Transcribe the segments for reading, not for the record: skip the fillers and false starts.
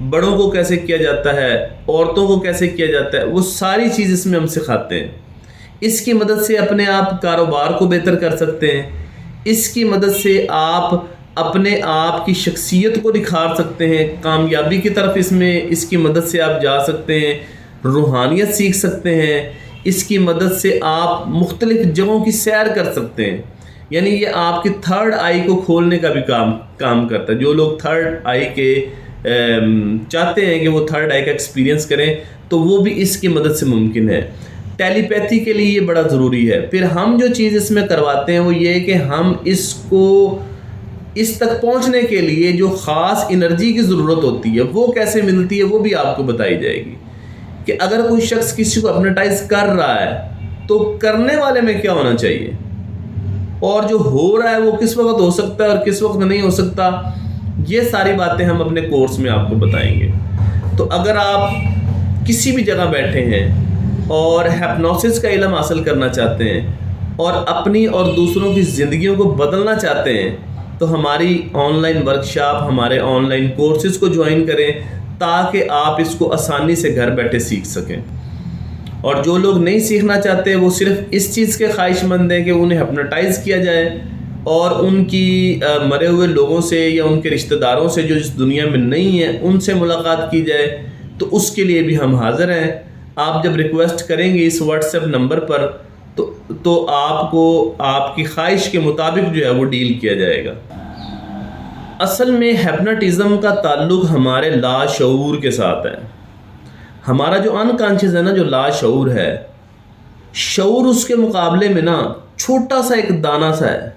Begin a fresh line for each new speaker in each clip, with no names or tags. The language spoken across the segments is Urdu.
بڑوں کو کیسے کیا جاتا ہے، عورتوں کو کیسے کیا جاتا ہے، وہ ساری چیز اس میں ہم سکھاتے ہیں۔ اس کی مدد سے اپنے آپ کاروبار کو بہتر کر سکتے ہیں، اس کی مدد سے آپ اپنے آپ کی شخصیت کو نکھار سکتے ہیں، کامیابی کی طرف اس کی مدد سے آپ جا سکتے ہیں، روحانیت سیکھ سکتے ہیں، اس کی مدد سے آپ مختلف جگہوں کی سیر کر سکتے ہیں۔ یعنی یہ آپ کی تھرڈ آئی کو کھولنے کا بھی کام کرتا ہے۔ جو لوگ تھرڈ آئی کے چاہتے ہیں کہ وہ تھرڈ آئی کا ایکسپیرینس کریں تو وہ بھی اس کی مدد سے ممکن ہے۔ ٹیلی پیتھی کے لیے یہ بڑا ضروری ہے۔ پھر ہم جو چیز اس میں کرواتے ہیں وہ یہ ہے کہ ہم اس تک پہنچنے کے لیے جو خاص انرجی کی ضرورت ہوتی ہے وہ کیسے ملتی ہے وہ بھی آپ کو بتائی جائے گی، کہ اگر کوئی شخص کسی کو اپنیٹائز کر رہا ہے تو کرنے والے میں کیا ہونا چاہیے، اور جو ہو رہا ہے وہ کس وقت ہو سکتا ہے اور کس وقت نہیں ہو سکتا، یہ ساری باتیں ہم اپنے کورس میں آپ کو بتائیں گے۔ تو اگر آپ کسی بھی جگہ بیٹھے ہیں اور ہپنوسس کا علم حاصل کرنا چاہتے ہیں اور اپنی اور دوسروں کی زندگیوں کو بدلنا چاہتے ہیں تو ہماری آن لائن ورکشاپ، ہمارے آن لائن کورسز کو جوائن کریں تاکہ آپ اس کو آسانی سے گھر بیٹھے سیکھ سکیں۔ اور جو لوگ نہیں سیکھنا چاہتے وہ صرف اس چیز کے خواہش مند ہیں کہ انہیں ہپنوٹائز کیا جائے اور ان کی مرے ہوئے لوگوں سے یا ان کے رشتہ داروں سے جو اس دنیا میں نہیں ہیں ان سے ملاقات کی جائے، تو اس کے لیے بھی ہم حاضر ہیں۔ آپ جب ریکویسٹ کریں گے اس واٹس ایپ نمبر پر تو آپ کو آپ کی خواہش کے مطابق جو ہے وہ ڈیل کیا جائے گا۔ اصل میں ہپناٹزم کا تعلق ہمارے لاشعور کے ساتھ ہے۔ ہمارا جو انکانشیس ہے نا، جو لاشعور ہے، شعور اس کے مقابلے میں نا چھوٹا سا ایک دانہ سا ہے۔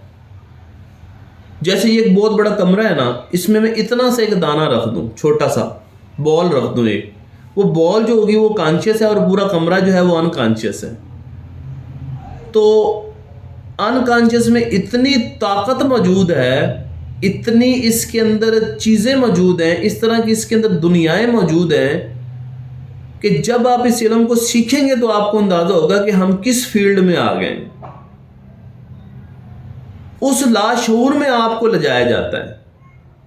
جیسے یہ ایک بہت بڑا کمرہ ہے نا، اس میں اتنا سا ایک دانہ رکھ دوں، چھوٹا سا بال رکھ دوں، ایک وہ بال جو ہوگی وہ کانشیس ہے اور پورا کمرہ جو ہے وہ انکانشیس ہے۔ تو انکانشیس میں اتنی طاقت موجود ہے، اتنی اس کے اندر چیزیں موجود ہیں، اس طرح کی اس کے اندر دنیایں موجود ہیں کہ جب آپ اس علم کو سیکھیں گے تو آپ کو اندازہ ہوگا کہ ہم کس فیلڈ میں آ گئے ہیں۔ اس لاشعور میں آپ کو لے جایا جاتا ہے۔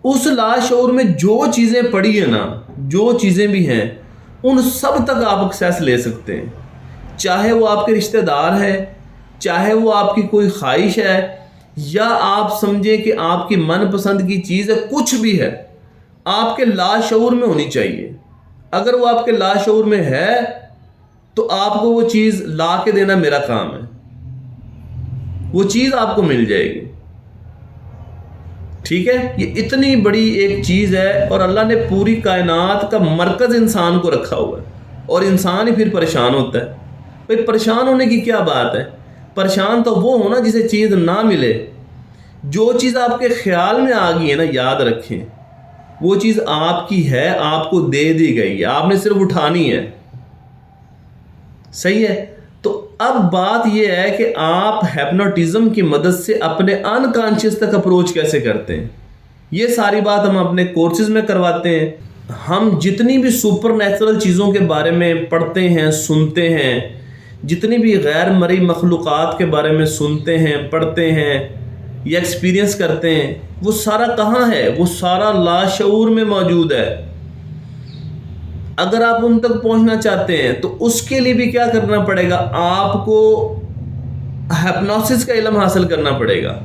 اس لاشعور میں جو چیزیں پڑی ہیں نا، جو چیزیں بھی ہیں، ان سب تک آپ ایکسیس لے سکتے ہیں، چاہے وہ آپ کے رشتہ دار ہیں، چاہے وہ آپ کی کوئی خواہش ہے، یا آپ سمجھیں کہ آپ کی من پسند کی چیز ہے، کچھ بھی ہے، آپ کے لاشعور میں ہونی چاہیے۔ اگر وہ آپ کے لاشعور میں ہے تو آپ کو وہ چیز لا کے دینا میرا کام ہے، وہ چیز آپ کو مل جائے گی۔ ٹھیک ہے، یہ اتنی بڑی ایک چیز ہے اور اللہ نے پوری کائنات کا مرکز انسان کو رکھا ہوا ہے، اور انسان ہی پھر پریشان ہوتا ہے۔ بھائی پریشان ہونے کی کیا بات ہے؟ پریشان تو وہ ہونا جسے چیز نہ ملے۔ جو چیز آپ کے خیال میں آ گئی ہے نا، یاد رکھیں وہ چیز آپ کی ہے، آپ کو دے دی گئی ہے، آپ نے صرف اٹھانی ہے۔ صحیح ہے؟ تو اب بات یہ ہے کہ آپ ہپنوٹزم کی مدد سے اپنے انکانشیس تک اپروچ کیسے کرتے ہیں۔ یہ ساری بات ہم اپنے کورسز میں کرواتے ہیں۔ ہم جتنی بھی سپر نیچرل چیزوں کے بارے میں پڑھتے ہیں، سنتے ہیں، جتنی بھی غیر مرئی مخلوقات کے بارے میں سنتے ہیں، پڑھتے ہیں یا ایکسپیرینس کرتے ہیں، وہ سارا کہاں ہے؟ وہ سارا لاشعور میں موجود ہے۔ اگر آپ ان تک پہنچنا چاہتے ہیں تو اس کے لیے بھی کیا کرنا پڑے گا؟ آپ کو ہپنوسس کا علم حاصل کرنا پڑے گا۔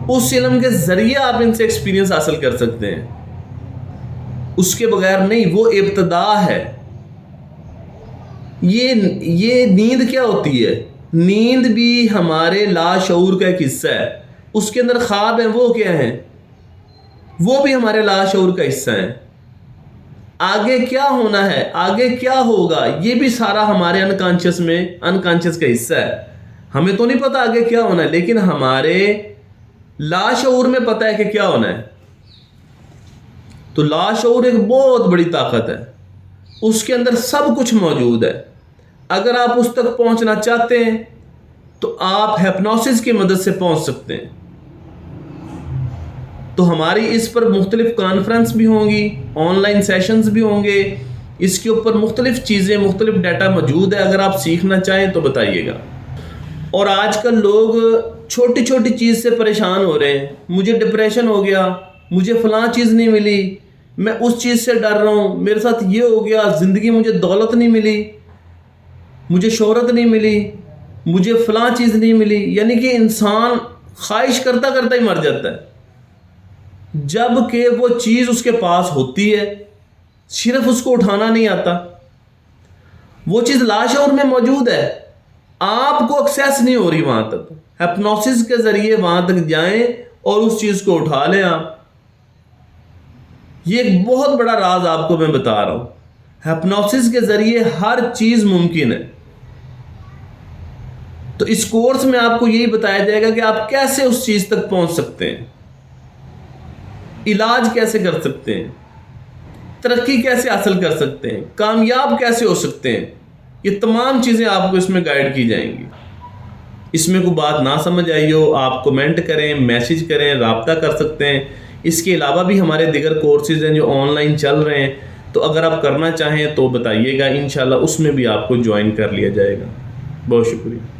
اس علم کے ذریعے آپ ان سے ایکسپیرینس حاصل کر سکتے ہیں، اس کے بغیر نہیں۔ وہ ابتدا ہے۔ یہ نیند کیا ہوتی ہے؟ نیند بھی ہمارے لاشعور کا ایک حصہ ہے۔ اس کے اندر خواب ہیں، وہ کیا ہیں؟ وہ بھی ہمارے لاشعور کا حصہ ہیں۔ آگے کیا ہونا ہے، آگے کیا ہوگا، یہ بھی سارا ہمارے انکانشیس کا حصہ ہے۔ ہمیں تو نہیں پتا آگے کیا ہونا ہے، لیکن ہمارے لاشعور میں پتا ہے کہ کیا ہونا ہے۔ تو لاشعور ایک بہت بڑی طاقت ہے، اس کے اندر سب کچھ موجود ہے۔ اگر آپ اس تک پہنچنا چاہتے ہیں تو آپ ہپنوسس کی مدد سے پہنچ سکتے ہیں۔ تو ہماری اس پر مختلف کانفرنس بھی ہوں گی، آن لائن سیشنز بھی ہوں گے، اس کے اوپر مختلف چیزیں، مختلف ڈیٹا موجود ہے۔ اگر آپ سیکھنا چاہیں تو بتائیے گا۔ اور آج کل لوگ چھوٹی چھوٹی چیز سے پریشان ہو رہے ہیں۔ مجھے ڈپریشن ہو گیا، مجھے فلاں چیز نہیں ملی، میں اس چیز سے ڈر رہا ہوں، میرے ساتھ یہ ہو گیا، زندگی مجھے دولت نہیں ملی، مجھے شہرت نہیں ملی، مجھے فلاں چیز نہیں ملی. یعنی کہ انسان خواہش کرتا کرتا ہی مر جاتا ہے، جب کہ وہ چیز اس کے پاس ہوتی ہے، صرف اس کو اٹھانا نہیں آتا. وہ چیز لاشعور میں موجود ہے، آپ کو ایکسیس نہیں ہو رہی وہاں تک. ہپنوسس کے ذریعے وہاں تک جائیں اور اس چیز کو اٹھا لیں آپ. یہ ایک بہت بڑا راز آپ کو میں بتا رہا ہوں. ہپنوسس کے ذریعے ہر چیز ممکن ہے. تو اس کورس میں آپ کو یہی بتایا جائے گا کہ آپ کیسے اس چیز تک پہنچ سکتے ہیں، علاج کیسے کر سکتے ہیں، ترقی کیسے حاصل کر سکتے ہیں، کامیاب کیسے ہو سکتے ہیں. یہ تمام چیزیں آپ کو اس میں گائیڈ کی جائیں گی. اس میں کوئی بات نہ سمجھ آئی ہو، آپ کمنٹ کریں، میسج کریں، رابطہ کر سکتے ہیں. اس کے علاوہ بھی ہمارے دیگر کورسز ہیں جو آن لائن چل رہے ہیں، تو اگر آپ کرنا چاہیں تو بتائیے گا، انشاءاللہ اس میں بھی آپ کو جوائن کر لیا جائے گا. بہت شکریہ.